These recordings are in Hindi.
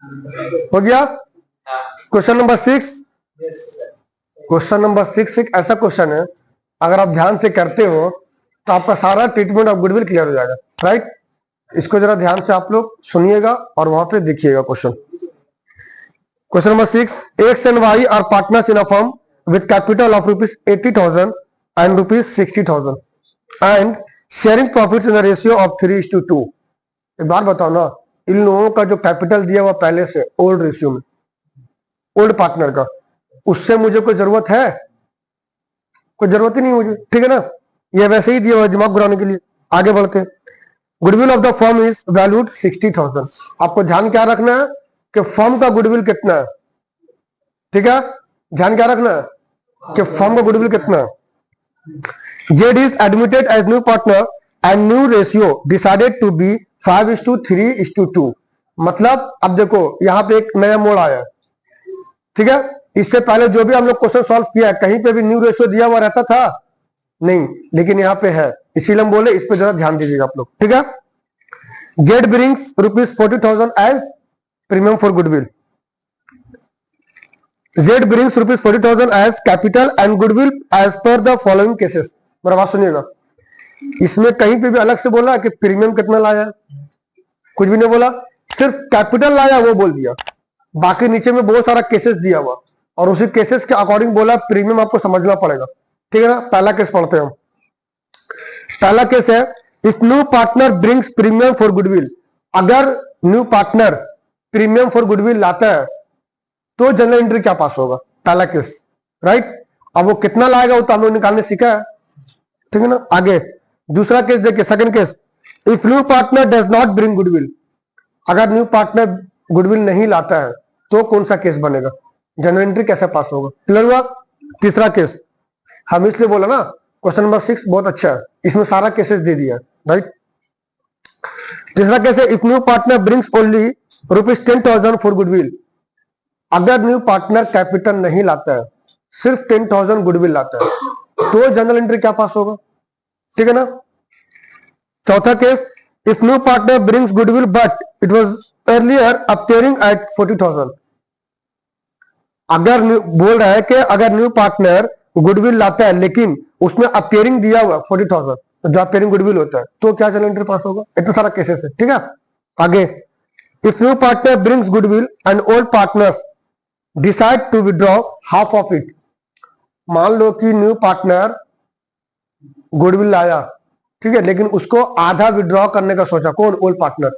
हो गया। Question number 6। क्वेश्चन नंबर 6 एक ऐसा क्वेश्चन है, अगर आप ध्यान से करते हो तो आपका सारा ट्रीटमेंट ऑफ गुडविल क्लियर हो जाएगा। राइट, इसको जरा ध्यान से आप लोग सुनिएगा और वहां पे देखिएगा question. Question number 6, x and y are partners in a firm with capital of ₹80,000 and ₹60,000 and sharing profits in the ratio of 3:2। एक बार बताओ ना, इन लोगों का जो कैपिटल दिया हुआ पहले से ओल्ड रेशियो में, ओल्ड पार्टनर का, उससे मुझे कोई जरूरत है? कोई जरूरत ही नहीं मुझे, ठीक है ना। ये वैसे ही दिया हुआ दिमाग घुराने के लिए। आगे बढ़ते हैं। Goodwill of the firm is valued 60,000। आपको ध्यान क्या रखना है कि फर्म का गुडविल कितना है, ठीक है। ध्यान क्या रखना है कि फर्म का गुडविल कितना है। Z is admitted as new partner and new ratio decided to be 5:3:2। मतलब अब देखो यहां पे एक नया मोड़ आया, ठीक है। इससे पहले जो भी हम लोग क्वेश्चन सॉल्व किया है, कहीं पे भी न्यू रेशियो दिया हुआ रहता था नहीं, लेकिन यहाँ पे है, इसीलिए हम बोले इस पे जरा ध्यान दीजिएगा आप लोग, ठीक है। Z brings ₹40,000 as premium for goodwill. Z brings ₹40,000 as capital and goodwill as per the following cases. मेरा बात सुनिएगा, इसमें कहीं पे भी अलग से बोला कि प्रीमियम कितना लाया, कुछ भी नहीं बोला, सिर्फ कैपिटल लाया वो बोल दिया। बाकी नीचे में बहुत सारा केसेस दिया हुआ और उसी केसेस के अकॉर्डिंग बोला प्रीमियम आपको समझना पड़ेगा, ठीक है ना। पहला केस पढ़ते हैं हम। पहला केस है, if new partner brings premium for goodwill. अगर new partner premium for goodwill लाता है तो जनरल एंट्री क्या पास होगा, पहला केस। राइट, अब वो कितना लाएगा वो तो हम लोग निकालने सीखा है, ठीक है ना। आगे दूसरा केस देखिए, second case, if new partner does not bring goodwill. अगर न्यू पार्टनर गुडविल नहीं लाता है तो कौन सा केस बनेगा, जनरल एंट्री कैसे पास होगा, क्लियर हुआ। तीसरा केस, हम इसलिए बोला ना क्वेश्चन नंबर 6 बहुत अच्छा है, इसमें सारा केसेस दे दिया, राइट। तीसरा केस है, if new partner brings only ₹10,000 for goodwill. अगर न्यू पार्टनर कैपिटल नहीं लाता है, सिर्फ 10,000 गुडविल लाता है, तो जनरल एंट्री क्या पास होगा, ठीक है ना। चौथा case, if new partner brings goodwill but it was earlier appearing at 40,000। अगर बोल रहा है कि अगर न्यू पार्टनर गुडविल लाता है लेकिन उसमें अपीयरिंग दिया हुआ 40,000, जो अपीयरिंग गुडविल होता है, तो क्या जनरल एंट्री पास होगा। इतना सारा केसेस है, ठीक है। आगे, if new partner brings goodwill and old partners decide to withdraw half of it. मान लो कि न्यू पार्टनर गुडविल लाया, ठीक है, लेकिन उसको आधा विड्रॉ करने का सोचा, कौन, ओल्ड पार्टनर।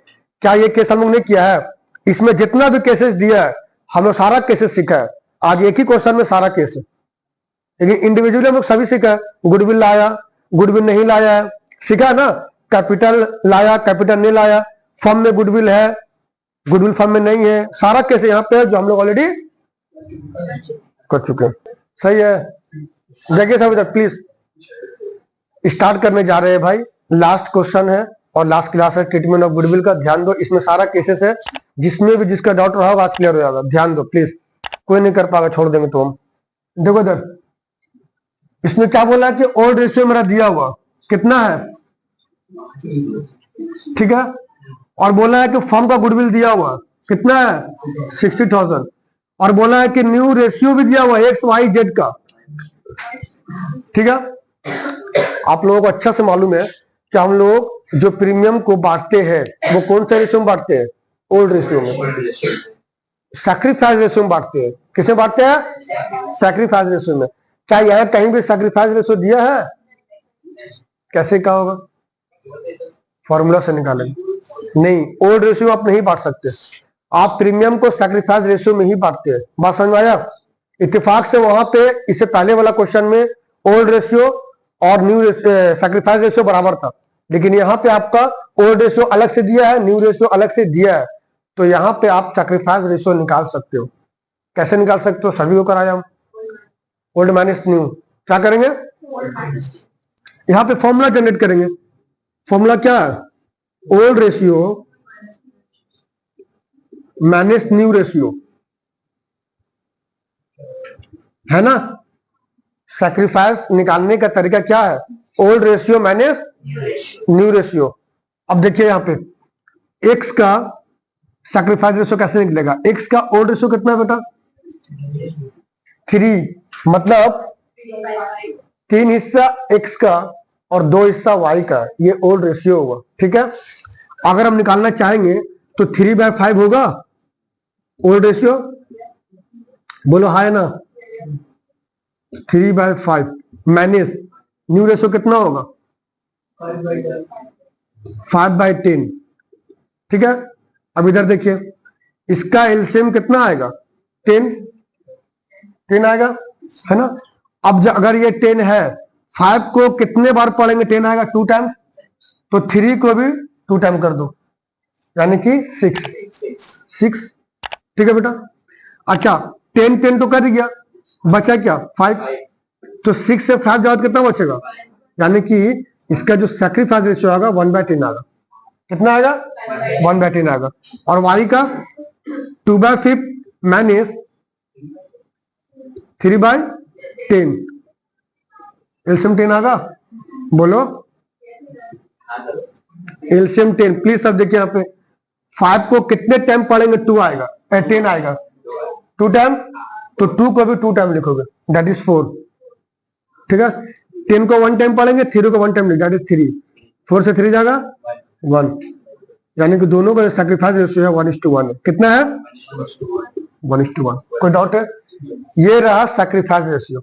क्या ये केस हम लोग ने किया है, इसमें जितना भी केसेस दिया है हम लोग सारा केसेस सीखा है। आज एक ही क्वेश्चन में सारा केस है, लेकिन इंडिविजुअली हम लोग सभी सीखा है। गुडविल लाया, गुडविल नहीं लाया है, सीखा ना। कैपिटल लाया, कैपिटल नहीं लाया, फर्म में गुडविल है, गुडविल फर्म में नहीं है, सारा केस यहाँ पे है जो हम लोग ऑलरेडी कर चुके हैं। सही है, देखिए सब इधर प्लीज। स्टार्ट करने जा रहे हैं भाई, लास्ट क्वेश्चन है और लास्ट क्लास है ट्रीटमेंट ऑफ गुडविल का। ध्यान दो, इसमें सारा केसेस है, जिसमें भी जिसका डाउट रहा होगा आज क्लियर हो जाएगा। ध्यान दो प्लीज, कोई नहीं कर पाएगा, छोड़ देंगे तो हम। देखो इधर, इसमें क्या बोला कि ओल्ड रेशियो मेरा दिया हुआ कितना है, ठीक है, और बोला है कि फर्म का गुडविल दिया हुआ कितना है 60,000, और बोला है कि न्यू रेशियो भी दिया हुआ एक्स वाई जेड का, ठीक है। आप लोगों को अच्छा से मालूम है कि हम लोग जो प्रीमियम को बांटते हैं वो कौन सा रेशियो में बांटते हैं, ओल्ड रेशियो में, सैक्रिफाइस रेशियो में बांटते हैं। किसमें बांटते हैं, सैक्रिफाइस रेशियो में। क्या यह कहीं भी सैक्रिफाइस रेशियो दिया है, कैसे क्या होगा, फॉर्मूला से निकालेंगे, नहीं, ओल्ड रेशियो आप नहीं बांट सकते, आप प्रीमियम को सैक्रिफाइस रेशियो में ही बांटते हैं। बात समझ में आया। इत्तेफाक से वहां पे इससे पहले वाला क्वेश्चन में ओल्ड रेशियो और न्यू सैक्रिफाइस रेशियो बराबर था, लेकिन यहाँ पे आपका ओल्ड रेशियो अलग से दिया है, न्यू रेशियो अलग से दिया है, तो यहाँ पे आप सैक्रिफाइस रेशियो निकाल सकते हो। कैसे निकाल सकते हो, सभी को कराया हम, ओल्ड माइनस न्यू। क्या करेंगे, यहाँ पे फॉर्मूला जनरेट करेंगे। फॉर्मूला क्या है, old ratio minus new ratio, है ना। सैक्रिफाइस निकालने का तरीका क्या है, old ratio minus new ratio. अब देखिए यहाँ पे एक्स का सैक्रिफाइस रेशियो कैसे निकलेगा? एक्स का ओल्ड रेशियो कितना है बेटा? 3, मतलब 3 हिस्सा एक्स का और 2 हिस्सा वाई का, ये ओल्ड रेशियो होगा। ठीक है, अगर हम निकालना चाहेंगे तो 3/5 होगा ओल्ड रेशियो। बोलो हाय ना। 3/5 माइनस न्यू रेशियो कितना होगा? 5/10। ठीक है, अब इधर देखिए, इसका एलसीएम कितना आएगा? 10 आएगा, है ना। अब अगर ये 10 है, 5 को कितने बार पढ़ेंगे? 10 आएगा 2 टाइम्स, तो 3 को भी 2 टाइम कर दो, यानी कि 6। ठीक है बेटा। अच्छा, 10 तो कर दिया, बचा क्या? 5। तो 6 से 5 जाओ कितना बचेगा? यानी कि इसका जो सैक्रिफाइस रेशियो आएगा 1/10 आएगा। कितना आएगा? 1/10 आएगा। और वाई का 2/5 माइनस 3/10, एलसीएम 10 आएगा। बोलो एलसीएम 10। प्लीज सब देखिए यहाँ पे, 5 को कितने टाइम पढ़ेंगे? 2 आएगा, 10 आएगा 2 टाइम, तो 2 को भी 2 टाइम लिखोगे, दैट इज 4। ठीक है, 10 को 1 टाइम पढ़ेंगे, 3 को 1 टाइम लिख, दैट इज 3। 4 से 3 जाएगा 1, यानी कि दोनों का सैक्रिफाइस रेशियो है 1:1। कितना है? 1:1। कोई डाउट है? ये रहा सैक्रिफाइस रेशियो।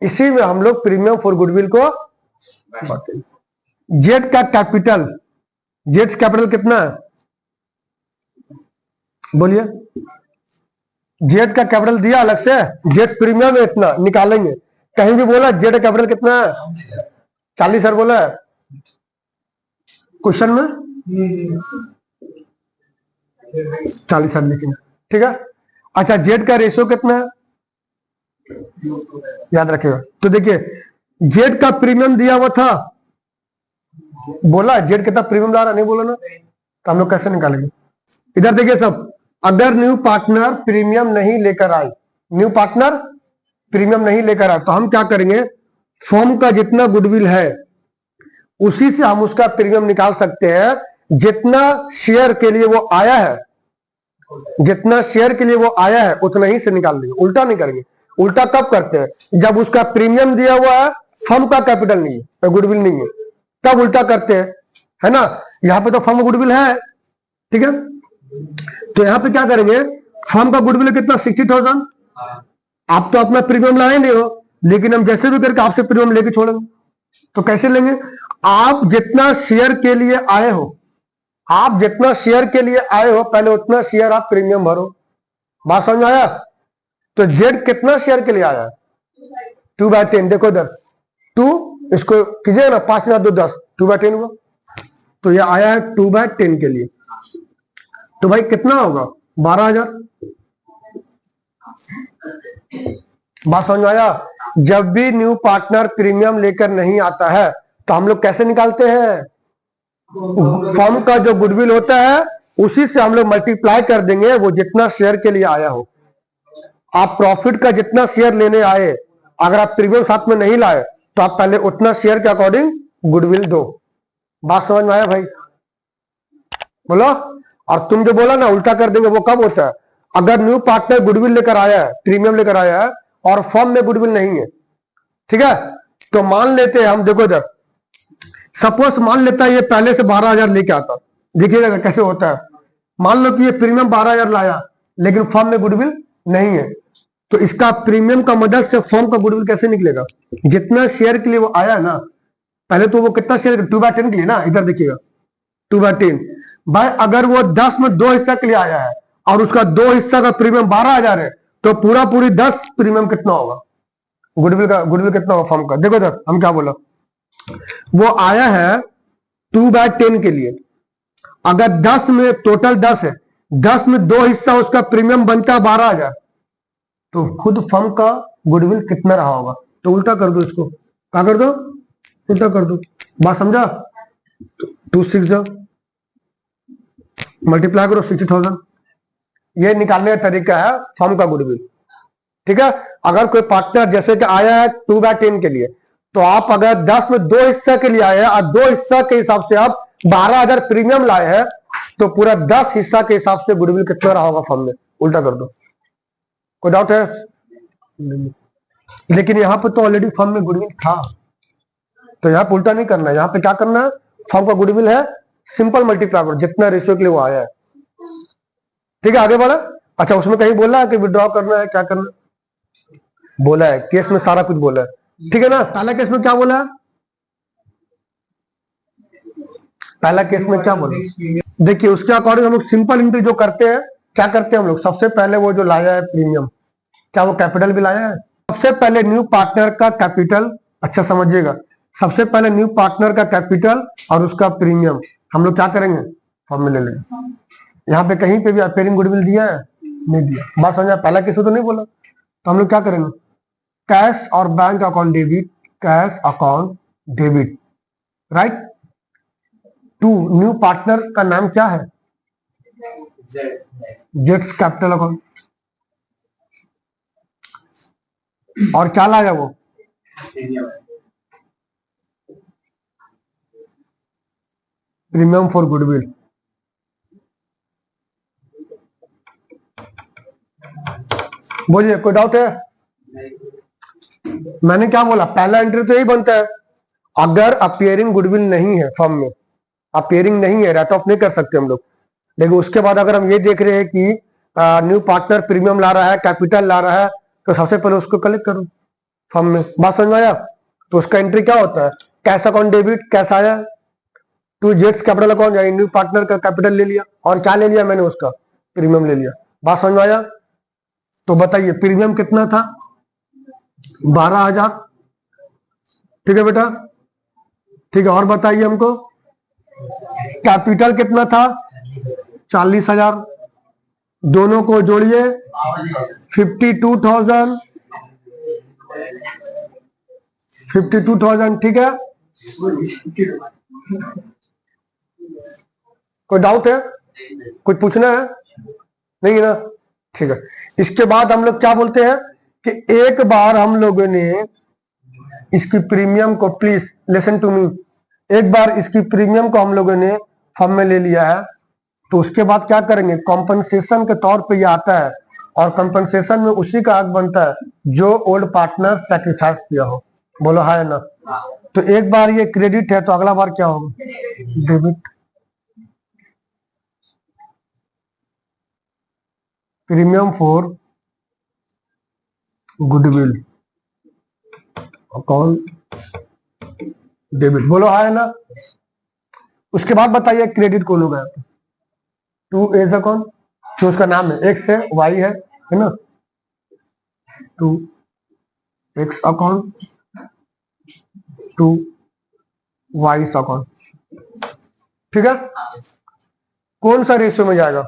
इसी में हम लोग प्रीमियम फॉर गुडविल को बांटेंगे। जेड का कैपिटल, जेड कैपिटल कितना है? बोलिए। जेड का कैपिटल दिया अलग से, जेड प्रीमियम है इतना, निकालेंगे। कहीं भी बोला जेड कैपिटल कितना है? 40 सर बोला है क्वेश्चन में, 40 सर लिखेंगे। ठीक है, अच्छा जेड का रेशियो कितना है? याद रखिएगा। तो देखिए, जेड का प्रीमियम दिया हुआ था, बोला जेड कितना प्रीमियम ला रहा, नहीं बोला ना, तो हम लोग कैसे निकालेंगे? इधर देखिए सब, अगर न्यू पार्टनर प्रीमियम नहीं लेकर आए, न्यू पार्टनर प्रीमियम नहीं लेकर आए, तो हम क्या करेंगे? फर्म का जितना गुडविल है उसी से हम उसका प्रीमियम निकाल सकते हैं। जितना शेयर के लिए वो आया है, जितना शेयर के लिए वो आया है उतना ही से निकाल देंगे, उल्टा नहीं करेंगे। उल्टा कब करते हैं? जब उसका प्रीमियम दिया हुआ है, फर्म का कैपिटल नहीं है, गुडविल नहीं है, तब उल्टा करते हैं, है ना। यहां पे तो फर्म गुडविल है। ठीक है, तो यहां पे क्या करेंगे? फर्म का गुडविल कितना? 60,000। आप तो अपना प्रीमियम लाए नहीं हो, लेकिन हम जैसे भी करके आपसे प्रीमियम लेके छोड़ेंगे। तो कैसे लेंगे? आप जितना शेयर के लिए आए हो, आप जितना शेयर के लिए आए हो, पहले उतना शेयर आप प्रीमियम भरो। बात समझ आया? तो जेड कितना शेयर के लिए आया है? 2/10। देखो इधर 2, इसको कीजिए ना, 5 में 2 10, 2/10 हुआ। तो ये आया है 2/10 के लिए, तो भाई कितना होगा? 12,000। बात समझ आया? जब भी न्यू पार्टनर प्रीमियम लेकर नहीं आता है तो हम लोग कैसे निकालते हैं? फर्म का जो गुडविल होता है उसी से हम लोग मल्टीप्लाई कर देंगे, वो जितना शेयर के लिए आया हो। आप प्रॉफिट का जितना शेयर लेने आए, अगर आप प्रीमियम साथ में नहीं लाए तो आप पहले उतना शेयर के अकॉर्डिंग गुडविल दो। बात समझ में आया भाई? बोलो। और तुम जो बोला ना उल्टा कर देंगे, वो कब होता है? अगर न्यू पार्टनर गुडविल लेकर आया है, प्रीमियम लेकर आया है, और फर्म में गुडविल नहीं है, ठीक है, तो मान लेते हैं हम, देखो इधर सपोज मान लेता है ये पहले से 12,000 लेके आता। देखिएगा कैसे होता है। मान लो कि ये प्रीमियम 12,000 लाया, लेकिन फर्म में गुडविल नहीं है, तो इसका प्रीमियम का मदद से फर्म का गुडविल कैसे निकलेगा? जितना शेयर के लिए वो आया ना, पहले तो वो कितना शेयर? 2/10 के लिए ना। इधर देखिएगा 2/10 भाई, अगर वो 10 में 2 हिस्सा के लिए आया है और उसका 2 हिस्सा का प्रीमियम 12,000 है, तो पूरी 10 प्रीमियम कितना होगा? गुडविल कितना होगा फर्म का? देखो इधर हम क्या बोला, वो आया है 2/10 के लिए। अगर 10 में टोटल 10 है, 10 में 2 हिस्सा उसका प्रीमियम बनता है 12,000, तो खुद फर्म का गुडविल कितना रहा होगा? तो उल्टा कर दो इसको, क्या कर दो? उल्टा कर दो। बात समझा? 2 6 मल्टीप्लाई करो 60,000। ये निकालने का तरीका है फर्म का गुडविल। ठीक है, अगर कोई पार्टनर जैसे कि आया है 2/10 के लिए, तो आप अगर 10 में 2 हिस्सा के लिए आए हैं और 2 हिस्सा के हिसाब से आप 12,000 प्रीमियम लाए हैं, तो पूरा 10 हिस्सा के हिसाब से गुडविल कितना रहा होगा फर्म में, उल्टा कर दो। कोई डाउट है? लेकिन यहाँ पे तो ऑलरेडी फर्म में गुडविल था, तो यहाँ पे उल्टा नहीं करना है। यहाँ पे क्या करना है, फर्म का गुडविल है, सिंपल मल्टीप्लाई करो जितना रेशियो के लिए वो आया है। ठीक है, आगे बढ़ा। अच्छा, उसमें कहीं बोला है कि विड्रॉ करना है, क्या करना है? बोला है, केस में सारा कुछ बोला है। ठीक है ना। पहला केस में क्या बोला है? पहला केस में क्या बोला, देखिए उसके अकॉर्डिंग हम लोग सिंपल एंट्री जो करते हैं, क्या करते हैं हम लोग, सबसे पहले वो जो लाया है प्रीमियम, क्या वो कैपिटल भी लाया है? सबसे पहले न्यू पार्टनर का कैपिटल, अच्छा समझिएगा, सबसे पहले न्यू पार्टनर का कैपिटल और उसका प्रीमियम हम लोग क्या करेंगे, फॉर्म में ले लेंगे। यहाँ पे कहीं पे भी अपेयरिंग गुडविल दिया है? नहीं दिया। बात समझा? पहला केस तो नहीं बोला, तो हम लोग क्या करेंगे, कैश और bank account debit, cash account debit, right. To new partner का नाम क्या है? जेट्स कैपिटल अकाउंट। और क्या लाया वो? Premium for goodwill. बोलिए, कोई डाउट है? मैंने क्या बोला, पहला एंट्री तो यही बनता है। अगर अपियरिंग गुडविल नहीं है फर्म में, अपियरिंग नहीं है, राइट ऑफ नहीं कर सकते हम लोग। लेकिन उसके बाद अगर हम ये देख रहे हैं कि न्यू पार्टनर प्रीमियम ला रहा है, कैपिटल ला रहा है, तो सबसे पहले उसको कलेक्ट करो फर्म में। बात समझ में आया? तो उसका एंट्री क्या होता है, कैश अकाउंट डेबिट, कैश आया, टू जेट्स कैपिटल अकाउंट यानी न्यू पार्टनर का कैपिटल ले लिया, और क्या ले लिया मैंने, उसका प्रीमियम ले लिया। बात समझ में आया? तो बताइए प्रीमियम कितना था? 12,000। ठीक है बेटा, ठीक है। और बताइए हमको कैपिटल कितना था? 40,000। दोनों को जोड़िए, 52,000, 52,000। ठीक है, कोई डाउट है, कुछ पूछना है? नहीं है ना? ठीक है। इसके बाद हम लोग क्या बोलते हैं कि एक बार हम लोगों ने इसकी प्रीमियम को, प्लीज लिसन टू मी, एक बार इसकी प्रीमियम को हम लोगों ने फर्म में ले लिया है, तो उसके बाद क्या करेंगे, कॉम्पनसेशन के तौर पे ये आता है, और कॉम्पनसेशन में उसी का हक बनता है जो ओल्ड पार्टनर सैक्रिफाइस किया हो। बोलो हाँ ना? तो एक बार ये क्रेडिट है, तो अगला बार क्या होगा, debit. Premium for goodwill account debit. बोलो हाँ ना? उसके बाद बताइए क्रेडिट कौन होगा, टू एज अकाउंट, जो उसका नाम है, एक्स है, वाई है ना, to x account, to y account. ठीक है, कौन सा रेशियो में जाएगा,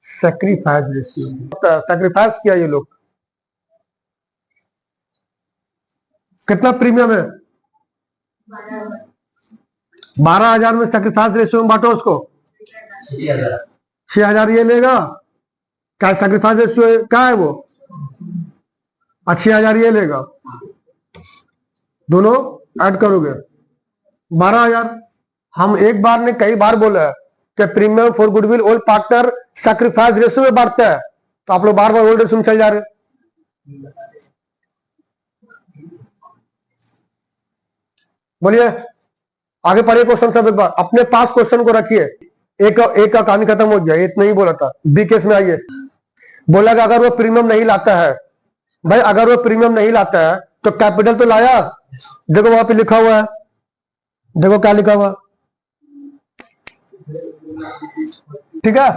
सैक्रिफाइस रेशियो। सैक्रिफाइस किया ये लोग, कितना प्रीमियम है, 12,000 में सैक्रिफाइस रेशियो में बांटो उसको, 6,000 ये लेगा, क्या सैक्रिफाइस रेशियो क्या है वो, 6,000 ये लेगा, दोनों ऐड करोगे 12,000। हम एक बार ने कई बार बोला है कि premium for goodwill old partner sacrifice ratio में बांटता है, तो आप लोग बार बार ओल्ड रेशियो में चल जा रहे। बोलिए, आगे पढ़िए क्वेश्चन सब, एक बार अपने पास क्वेश्चन को रखिए। एक का कहानी खत्म हो गया, इतना ही बोला था। बी केस में आइए, बोला कि अगर वो प्रीमियम नहीं लाता है, भाई अगर वो प्रीमियम नहीं लाता है तो कैपिटल तो लाया, देखो वहां पे लिखा हुआ है, देखो क्या लिखा हुआ, ठीक है।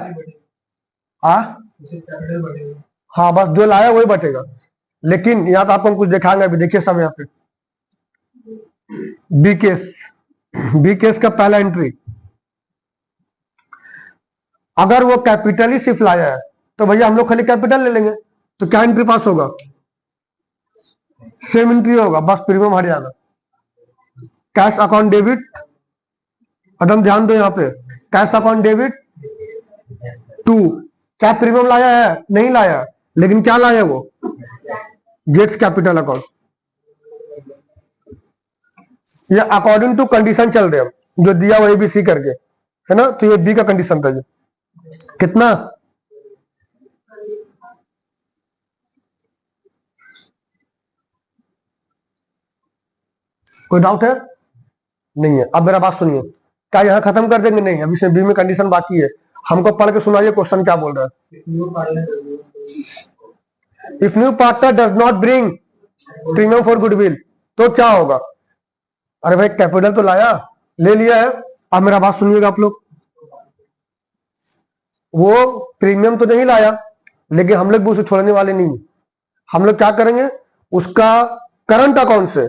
हाँ बस जो लाया वही बटेगा, लेकिन यहाँ तो आपको कुछ दिखाएंगे अभी, देखिए सब यहाँ पे बी केस, बी केस का पहला एंट्री, अगर वो कैपिटल ही सिर्फ लाया है तो भैया हम लोग खाली कैपिटल ले लेंगे, तो क्या एंट्री पास होगा, सेम एंट्री होगा, बस प्रीमियम हट जाएगा। कैश अकाउंट डेबिट, एकदम ध्यान दो यहाँ पे, कैश अकाउंट डेबिट टू, क्या प्रीमियम लाया है, नहीं लाया, लेकिन क्या लाया वो, गेट्स कैपिटल अकाउंट। ये अकॉर्डिंग टू कंडीशन चल रहे हैं जो दिया वही भी सी करके, है ना। तो ये बी का कंडीशन था, ये कितना, कोई डाउट है? नहीं है। अब मेरा बात सुनिए, क्या यहां खत्म कर देंगे? नहीं, अभी से बी में कंडीशन बाकी है। हमको पढ़ के सुनाइए क्वेश्चन क्या बोल रहा है। If new partner does not bring premium for goodwill, तो क्या होगा? अरे भाई कैपिटल तो लाया, ले लिया है। अब मेरा बात सुनिएगा आप लोग, वो प्रीमियम तो नहीं लाया, लेकिन हम लोग भी उसे छोड़ने वाले नहीं। हम लोग क्या करेंगे, उसका करंट अकाउंट से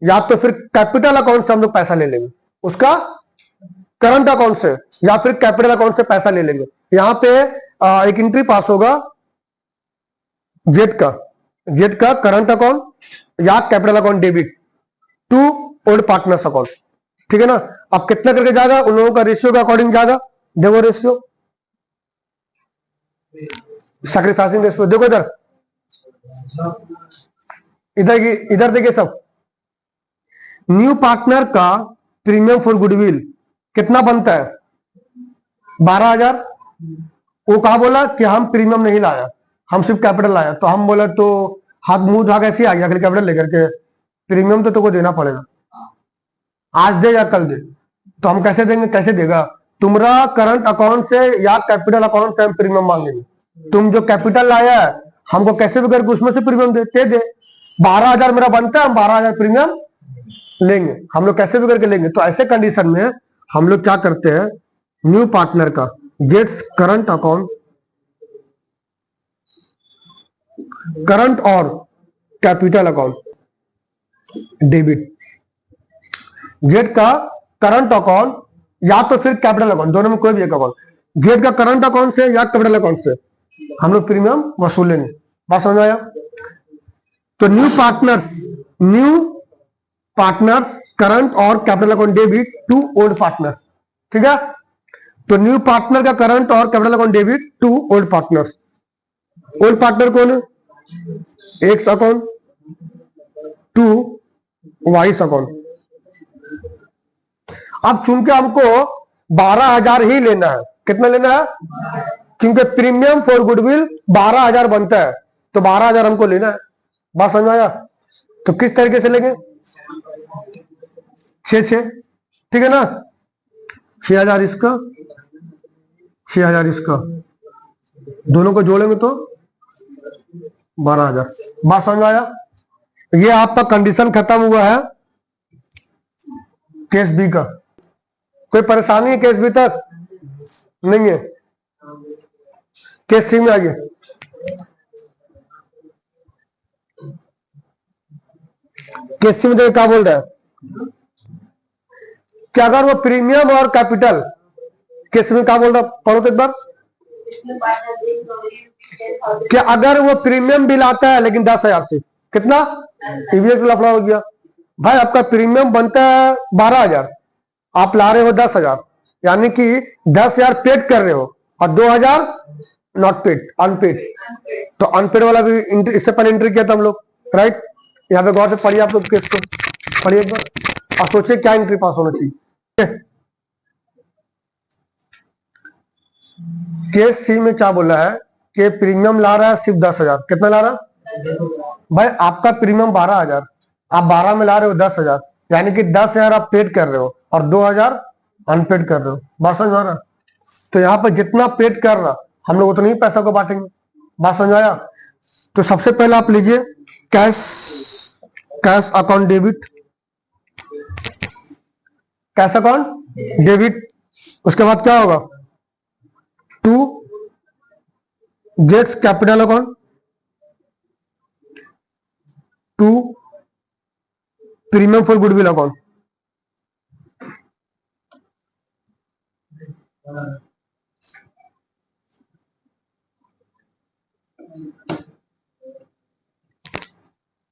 या तो फिर कैपिटल अकाउंट से हम लोग पैसा ले लेंगे, उसका करंट अकाउंट से या फिर कैपिटल अकाउंट से पैसा ले लेंगे। यहां पे एक एंट्री पास होगा जेड का करंट अकाउंट या capital account debit to old partners account, ठीक है ना। अब कितना करके जाएगा, उन लोगों का रेशियो के अकॉर्डिंग जाएगा। देखो रेशियो, सैक्रिफाइसिंग रेशियो, देखो इधर, इधर देखिए सब, न्यू पार्टनर का प्रीमियम फॉर गुडविल कितना बनता है, 12,000। वो कहा बोला कि हम प्रीमियम नहीं लाया, हम सिर्फ कैपिटल लाया। तो हम बोला तो हाथ मुंह धागा ऐसे आ गया, फिर कैपिटल लेकर के प्रीमियम तो तुमको देना पड़ेगा, आज दे या कल दे। तो हम कैसे देंगे, कैसे देगा, तुम्हारा करंट अकाउंट से या कैपिटल अकाउंट से हम प्रीमियम मांगेंगे। तुम जो कैपिटल लाया है हमको कैसे भी करके उसमें से प्रीमियम देते दे। 12,000 मेरा बनता है, हम 12,000 प्रीमियम लेंगे, हम लोग कैसे भी करके लेंगे। तो ऐसे कंडीशन में हम लोग क्या करते हैं, न्यू पार्टनर का जेट्स करंट अकाउंट, करंट और कैपिटल अकाउंट डेबिट, जेड का करंट अकाउंट या तो फिर कैपिटल अकाउंट, दोनों में कोई भी एक अकाउंट, जेड का करंट अकाउंट से या कैपिटल अकाउंट से हम लोग प्रीमियम वसूलेंगे। बात समझ आया? तो न्यू पार्टनर्स करंट और capital account debit to old partners, ठीक है। तो न्यू पार्टनर का करंट और capital account debit to old partners. Old partner कौन है, x account to y's account. अब चूंकि हमको 12,000 ही लेना है, कितना लेना है, क्योंकि प्रीमियम फॉर गुडविल 12,000 बनता है, तो 12,000 हमको लेना है। बात समझ आया? तो किस तरीके से लेंगे, 6, ठीक है ना, 6,000 इसका, 6,000 इसका, दोनों को जोड़ेंगे तो 12,000। बात समझ आया? ये आपका कंडीशन खत्म हुआ है केस बी का। कोई परेशानी है केस बी तक? नहीं है। केस सी में आइए। केस सी में देखिए क्या बोल रहा है कि अगर वो प्रीमियम और कैपिटल, केस में क्या बोल रहा, पढ़ो तो एक बार, कि अगर वो प्रीमियम बिल आता है लेकिन 10,000 से, कितना, टीवीएस लफड़ा हो गया भाई, आपका प्रीमियम बनता है 12,000, आप ला रहे हो 10,000, यानी कि 10,000 पेड कर रहे हो और 2,000 नॉट पेड, अनपेड। तो अनपेड वाला भी इससे पहले एंट्री किया था हम लोग, राइट। यहाँ पे गौर से पढ़िए आप लोग केस को, पढ़िए एक बार और सोचिए क्या एंट्री पास होना चाहिए। केस सी में क्या बोला है कि प्रीमियम ला रहा है सिर्फ 10,000, कितना ला रहा भाई, आपका प्रीमियम 12,000, आप 12 में ला रहे हो 10,000, यानी कि 10,000 आप पेड कर रहे हो और 2,000 अनपेड कर रहे हो। बात समझ आ रहा? तो यहाँ पर जितना पेड कर रहा हम लोग उतना ही पैसा को बांटेंगे। बात समझ आया? तो सबसे पहले आप लीजिए cash account debit, cash account debit, उसके बाद क्या होगा, टू जेट्स capital account to premium for goodwill account.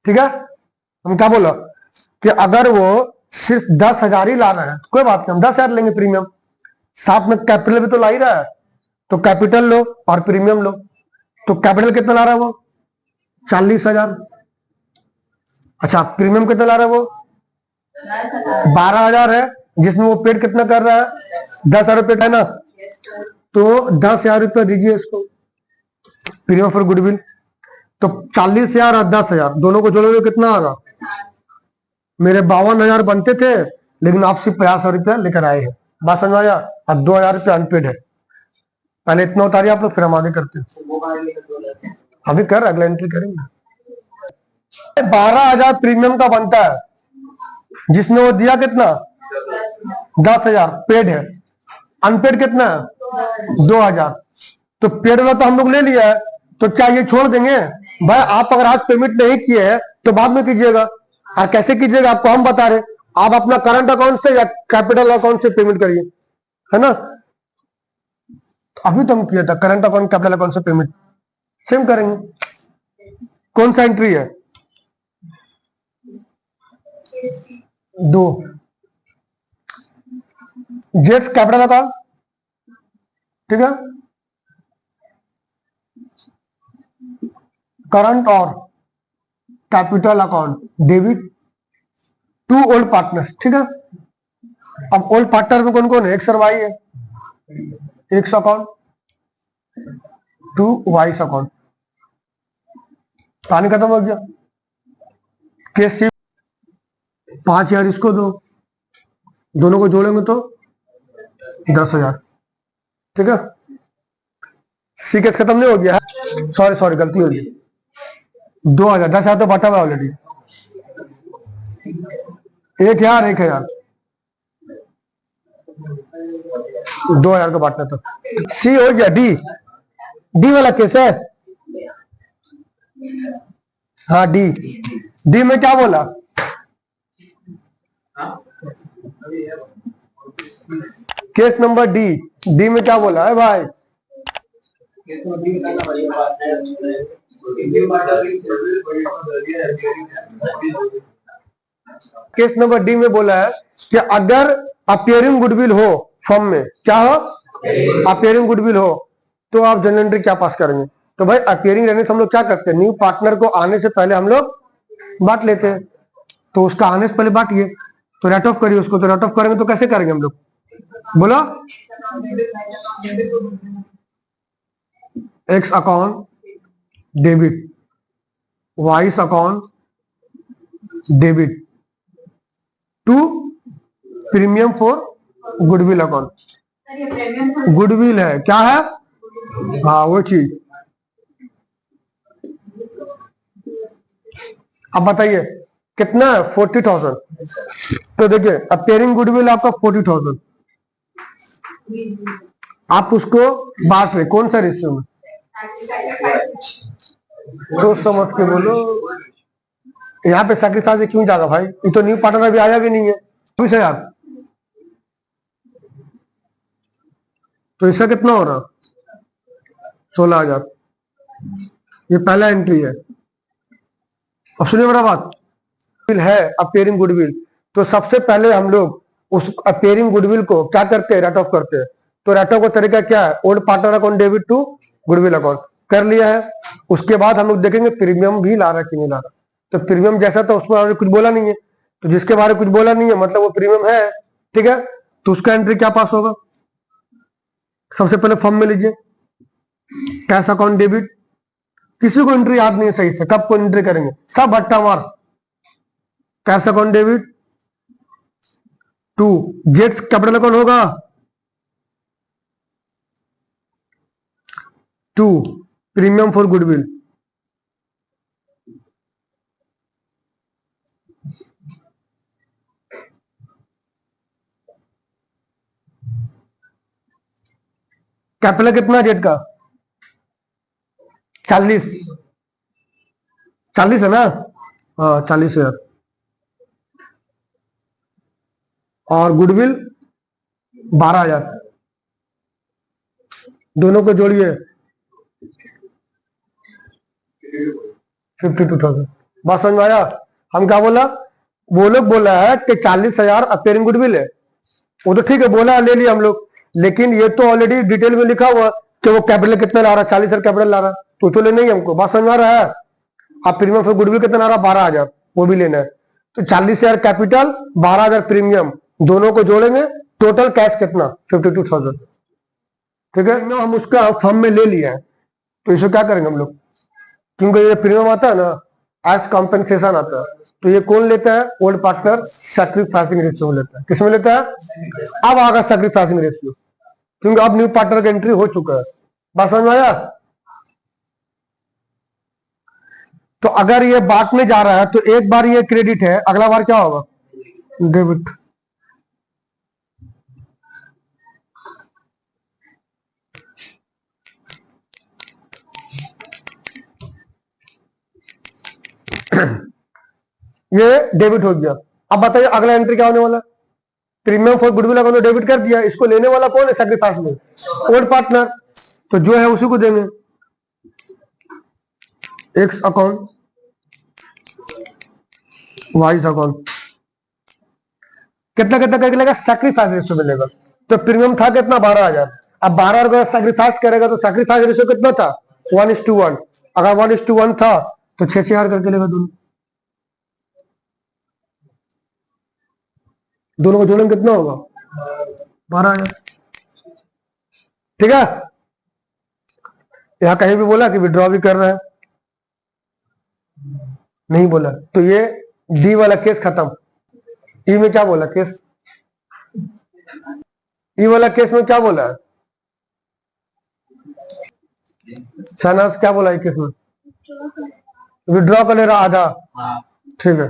ठीक है, हम क्या बोला कि अगर वो सिर्फ 10,000 ही ला रहा है तो कोई बात नहीं, हम 10,000 लेंगे प्रीमियम, साथ में कैपिटल भी तो ला ही रहा है, तो कैपिटल लो और प्रीमियम लो। तो कैपिटल कितना ला रहा है वो, 40,000। अच्छा, प्रीमियम कितना ला रहा है वो, 12,000 है, जिसमें वो पेड कितना कर रहा है, 10,000 रुपये का है ना, तो 10,000 रुपया दीजिए इसको प्रीमियम फॉर गुडविल। तो 40,000 और 10,000 दोनों को जोड़ोगे कितना होगा? मेरे 52,000 बनते थे, लेकिन आप सिर्फ 50,000 रुपया लेकर आए हैं। बात समझ आया? अब 2,000 रुपया अनपेड है। पहले इतना उतारिए आप लोग, फिर हम आगे करते हैं। अभी कर अगला एंट्री करेंगे। 12,000 प्रीमियम का बनता है, जिसमें वो दिया कितना? 10,000 पेड है। अनपेड कितना है? 2,000। तो पेड वाला तो हम लोग ले लिया है, तो क्या ये छोड़ देंगे? भाई आप अगर आज पेमेंट नहीं किए हैं तो बाद में कीजिएगा। और कैसे कीजिएगा आपको हम बता रहे, आप अपना करंट अकाउंट से या कैपिटल अकाउंट से पेमेंट करिए, है ना। अभी तो हम किया था करंट अकाउंट कैपिटल अकाउंट से पेमेंट, सेम करेंगे। कौन सा एंट्री है? 2 जेट्स कैपिटल अकाउंट, ठीक है। करंट और capital account debit to old partners, ठीक है। अब ओल्ड पार्टनर में कौन कौन है? एक सर वाई है, एक्स अकाउंट, 2 वाइस अकाउंट। कहानी खत्म हो गया। केस 5,000 इसको दो, दोनों को जोड़ेंगे तो 10,000, ठीक है। सी केस खत्म नहीं हो गया है? सॉरी गलती हो गई। 2,000, 10,000 तो बटा हुआ ऑलरेडी। 1,000 1,000 2,000 को बांटना। तो सी हो गया। डी वाला केस है। हाँ डी में क्या बोला? केस नंबर डी में क्या बोला है भाई? केस नंबर डी में बोला है कि अगर अपियरिंग गुडविल हो फॉर्म में, क्या हो? अपियरिंग गुडविल हो, तो आप जनरल एंट्री क्या पास करेंगे? तो भाई अपियरिंग रहने से हम लोग क्या करते हैं? न्यू पार्टनर को आने से पहले हम लोग बांट लेते हैं। तो उसका आने से पहले बांटिए, तो रेट ऑफ करिए उसको। तो रेट ऑफ करेंगे तो कैसे करेंगे हम लोग? बोलो। X account debit, y's account debit to premium for goodwill account. Goodwill है, क्या है? हाँ वो चीज। अब बताइए कितना है? 40,000। तो देखिए अपेयरिंग गुडविल आपका 40,000, आप उसको बांट रहे कौन सा रेशियो में? तो समझ के बोलो। यहाँ पे सैक्रिफाइस क्यों जाएगा भाई? ये तो न्यू पार्टनर अभी आया भी नहीं है। 20,000, तो इसका कितना हो रहा? 16,000। ये पहला एंट्री है। अब सुनिए मेरा बात, है अपेयरिंग गुडविल, तो सबसे पहले हम लोग उस अपेयरिंग गुडविल को क्या करते हैं? रेट ऑफ करते हैं। तो रेट ऑफ का तरीका क्या है? Old partner account debit to goodwill account कर लिया है। उसके बाद हम लोग देखेंगे प्रीमियम भी ला रहा है कि नहीं ला रहा। तो प्रीमियम जैसा था उसमें हमने कुछ बोला नहीं है, तो जिसके बारे में कुछ बोला नहीं है मतलब वो प्रीमियम है, ठीक है। तो उसका एंट्री क्या पास होगा? सबसे पहले फॉर्म में लीजिए कैश अकाउंट डेबिट। किसी को एंट्री याद नहीं है सही से, कब को एंट्री करेंगे? सब भट्टा मार। कैश अकाउंट डेबिट टू जेट्स कैपिटल अकाउंट होगा, to premium for goodwill. Capital कितना जेट का? 40 है ना? हाँ 40,000। और गुडविल 12,000, दोनों को जोड़िए 52,000। बात समझ में आया? हम क्या बोला? वो लोग बोला है कि 40,000 अपेयरिंग गुडविल है, वो तो ठीक है बोला, ले लिया हम लोग। लेकिन ये तो ऑलरेडी डिटेल में लिखा हुआ कि वो कैपिटल कितना ला रहा है, 40,000 कैपिटल ला रहा है, तो लेना ही हमको। बात समझ में आ रहा है? आप प्रीमियम फॉर गुडविल कितना ला रहा? 12,000, वो भी लेना है। तो 40,000 कैपिटल, 12,000 प्रीमियम, दोनों को जोड़ेंगे टोटल कैश कितना 52,000। ठीक है ना, हम उसका फॉर्म में ले लिया है, तो इसे क्या करेंगे हम लोग, क्योंकि ये प्रीमियम आता है ना एज कॉम्पेंसेशन आता है, तो ये कौन लेता है, ओल्ड पार्टनर सैक्रिफाइसिंग रेशियो लेता है। किसमें लेता है, अब आगा सैक्रिफाइसिंग रेशियो, क्योंकि अब न्यू पार्टनर का एंट्री हो चुका है। बात समझ में आया। तो अगर ये बांटने जा रहा है तो एक बार ये क्रेडिट है, अगला बार क्या होगा, डेबिट। ये डेबिट हो गया। अब बताइए अगला एंट्री क्या होने वाला, premium for goodwill account debit कर दिया, इसको लेने वाला कौन है सैक्रिफाइस में, ओल्ड पार्टनर, तो जो है उसी को देंगे। एक्स अकाउंट वाइस अकाउंट कितना कितना करके लेगा, सैक्रिफाइस रेशियो मिलेगा। तो प्रीमियम था कितना 12,000, अब 12 अगर सैक्रिफाइस करेगा तो सैक्रिफाइस रेशियो कितना था 1:1। अगर 1:1 था तो 6,000 करके लेगा, दोनों को जोड़ेंगे कितना होगा 12,000। ठीक है, यहां कहीं भी बोला कि विड्रॉ भी कर रहा है, नहीं बोला, तो ये डी वाला केस खत्म। ई में क्या बोला केस, ई वाला केस में क्या बोला है शहनाज, क्या बोला है केस में, विड्रॉ कर ले रहा आधा। ठीक है,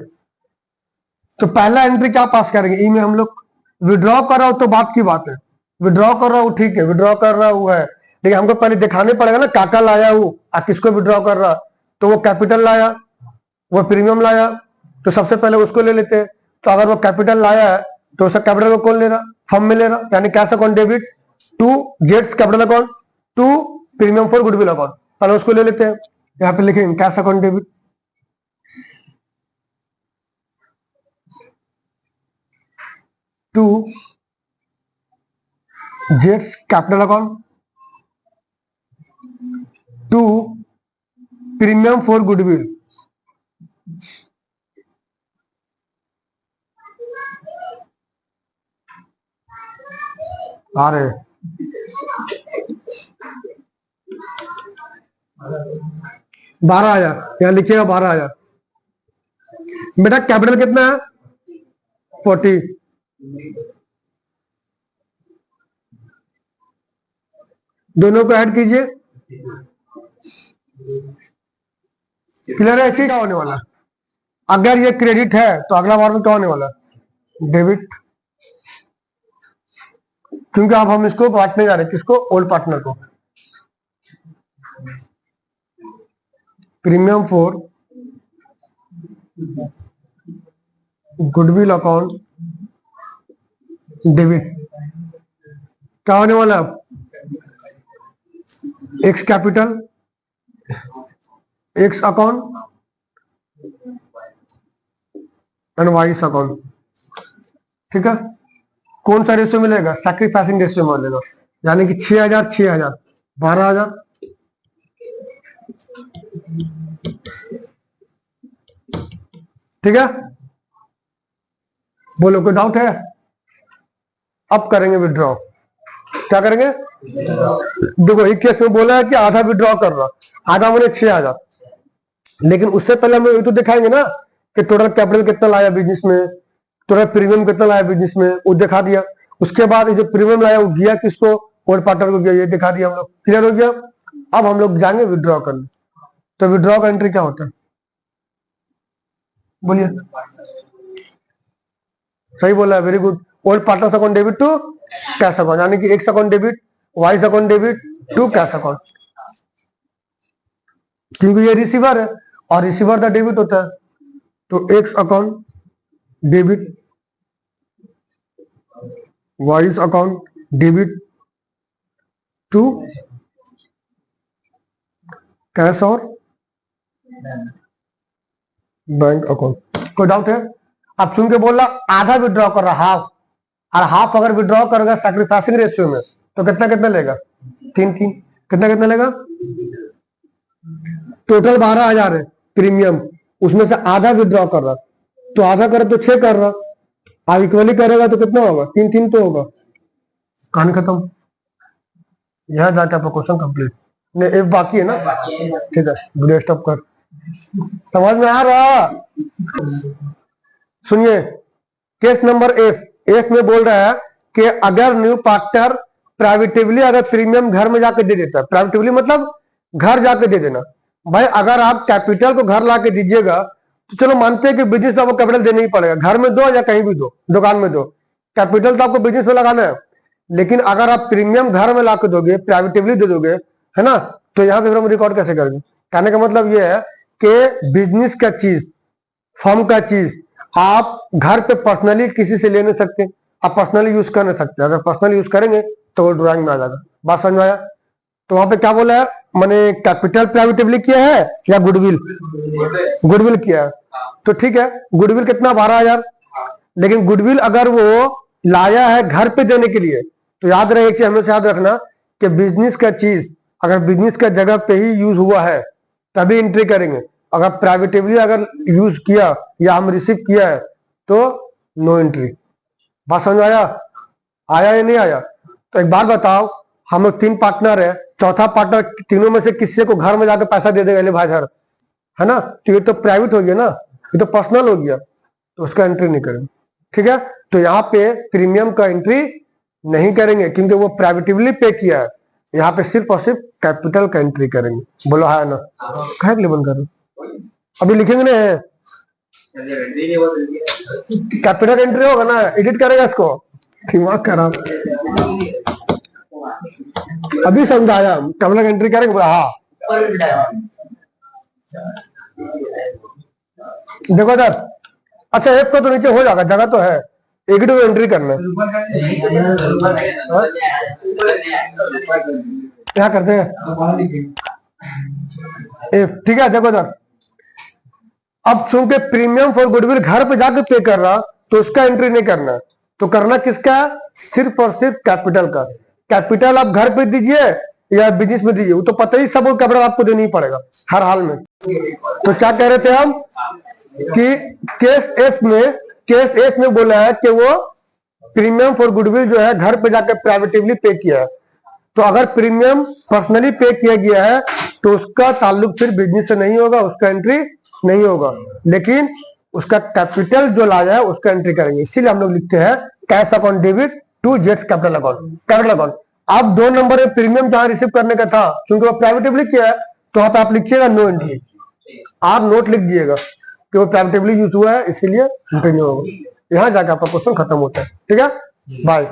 तो पहला एंट्री क्या पास करेंगे, ई में हम लोग विड्रॉ कर रहा हो तो बात की बात है, विड्रॉ कर रहा हूं ठीक है, विड्रॉ कर रहा हुआ है, लेकिन हमको पहले दिखाने पड़ेगा ना काका लाया हूं और किसको विड्रॉ कर रहा, तो वो कैपिटल लाया, वो प्रीमियम लाया, तो सबसे पहले उसको ले लेते हैं। तो अगर वो कैपिटल लाया है तो उसका कैपिटल को कौन ले रहा, फर्म में ले रहा, यानी कैश अकाउंट डेबिट टू जेट्स capital account to premium for goodwill account, पहले उसको ले लेते हैं। यहाँ पे लिखेंगे कैश अकाउंट डेबिट टू जेट्स capital account to premium for goodwill आ रहे 12,000, यहाँ लिखिएगा 12,000। बेटा कैपिटल कितना है 40, दोनों को ऐड कीजिए, क्लियर है। क्या होने वाला, अगर ये क्रेडिट है तो अगला बार में क्या होने वाला डेबिट, क्योंकि अब हम इसको बांटने जा रहे हैं, किसको, ओल्ड पार्टनर को। Premium for goodwill account debit क्या होने वाला, x capital x account and vice account. ठीक है, कौन सा रेशियो मिलेगा, सैक्रिफाइसिंग रेशियो मिलेगा, यानी कि 6,000 6,000 12,000। ठीक है, बोलो कोई डाउट है, अब करेंगे विड्रॉ, क्या करेंगे, देखो एक केस में बोला है कि आधा विड्रॉ कर रहा, आधा मैंने 6,000, लेकिन उससे पहले हम ये तो दिखाएंगे ना कि टोटल कैपिटल कितना लाया बिजनेस में, टोटल प्रीमियम कितना लाया बिजनेस में, वो दिखा दिया। उसके बाद जो प्रीमियम लाया वो गया किसको, ओल्ड पार्टनर को गया, ये दिखा दिया हम लोग, क्लियर हो गया। अब हम लोग जाएंगे विड्रॉ करने, तो विड्रॉ का एंट्री क्या होता है, बोलिए, सही बोला है, very good. Old partners account debit to cash account, यानी कि x account debit y's account debit to cash account, क्योंकि ये रिसीवर है और रिसीवर का डेबिट होता है, तो x account debit y's account debit to cash और बैंक अकाउंट। कोई डाउट है, अब सुन के बोल रहा आधा विड्रॉ कर रहा हाफ, और हाफ अगर विड्रॉ करेगा सैक्रिफाइसिंग रेशियो में तो कितना कितना लेगा 3-3, कितना कितना लेगा, टोटल 12,000 है प्रीमियम, उसमें से आधा विड्रॉ कर रहा, तो आधा करे तो 6 कर रहा, अब इक्वली करेगा तो कितना होगा 3-3 तो होगा, कहानी खत्म। यहाँ जाके आपका क्वेश्चन कंप्लीट। नहीं, एक बाकी है ना, ठीक है, वीडियो स्टॉप कर। समझ में आ रहा? सुनिए, केस नंबर एफ में बोल रहा है कि अगर न्यू पार्टनर प्राइवेटिवली अगर प्रीमियम घर में जाके दे देता है, प्राइवेटिवली मतलब घर जाके दे देना। भाई अगर आप कैपिटल को घर ला के दीजिएगा तो चलो मानते हैं कि बिजनेस में आपको कैपिटल देना ही पड़ेगा, घर में दो या कहीं भी दो, दुकान में दो, कैपिटल तो आपको बिजनेस में लगाना है। लेकिन अगर आप प्रीमियम घर में ला के दोगे, प्राइवेटिवली दे दोगे, है ना, तो यहाँ पे फिर हम रिकॉर्ड कैसे करेंगे? कहने का मतलब ये है कि बिजनेस का चीज, फर्म का चीज आप घर पे पर्सनली किसी से ले नहीं सकते, आप पर्सनली यूज कर नहीं सकते। अगर पर्सनली यूज करेंगे तो वो ड्राइंग में आ जाएगा। बात समझ में आया? तो वहां पे क्या बोला है, मैंने कैपिटल प्राइवेटिवली किया है या गुडविल? गुडविल किया है। तो ठीक है, गुडविल कितना? 12,000। लेकिन गुडविल अगर वो लाया है घर पे देने के लिए, तो याद रहे, एक चीज हमेशा याद रखना कि बिजनेस का चीज अगर बिजनेस का जगह पे ही यूज हुआ है तभी एंट्री करेंगे। अगर प्राइवेटिवली अगर यूज किया या हम रिसीव किया है तो नो एंट्री। बात समझ आया? आया या नहीं आया? तो एक बात बताओ, हम लोग 3 पार्टनर है, चौथा पार्टनर तीनों में से किसी को घर में जाकर पैसा दे देगा, ले भाई घर, है ना, तो ये तो प्राइवेट हो गया ना, ये तो पर्सनल हो गया, तो उसका एंट्री नहीं करेंगे। ठीक है, तो यहाँ पे प्रीमियम का एंट्री नहीं करेंगे क्योंकि वो प्राइवेटिवली पे किया है। यहाँ पे सिर्फ और सिर्फ कैपिटल का एंट्री करेंगे। बोलो हाँ ना? कहे के लिए बंद करो, अभी लिखेंगे ना, है कैपिटल एंट्री होगा ना, एडिट करेगा इसको, दिमाग खराब। अभी समझाया, कैपिटल एंट्री करेंगे, बोला हाँ। देखो सर, अच्छा एक को तो नीचे हो जाएगा, जगह तो है, एक ही एंट्री करना है। क्या करते हैं? ठीक है, देखो सर, अब चूंकि प्रीमियम फॉर गुडविल घर पे जाके पे कर रहा तो उसका एंट्री नहीं करना, तो करना किसका? सिर्फ और सिर्फ कैपिटल का। कैपिटल आप घर पे दीजिए या बिजनेस में दीजिए, वो तो पता ही सब कैपिटल आपको देना ही पड़ेगा हर हाल में। तो क्या कह रहे थे हम कि केस एफ में बोला है कि वो प्रीमियम फॉर गुडविल जो है घर पे जाकर प्राइवेटिवली पे किया है। तो अगर प्रीमियम पर्सनली पे किया गया है तो उसका ताल्लुक सिर्फ बिजनेस से नहीं होगा, उसका एंट्री नहीं होगा, लेकिन उसका कैपिटल जो लाया है उसका एंट्री करेंगे। इसीलिए हम लोग लिखते हैं कैश अकाउंट डेबिट टू जेट्स कैपिटल अकाउंट। कैपिटल अकाउंट अब 2 नंबर में प्रीमियम जहां रिसीव करने का था, क्योंकि वो प्राइवेटिवली किया है, तो वहां पे आप लिखिएगा नो एंट्री। आप नोट लिख दिएगा कि वो प्राइवेटिवली यूज हुआ है, इसीलिए एंट्री नहीं होगा। यहाँ जाकर आपका क्वेश्चन खत्म होता है। ठीक है, बाय।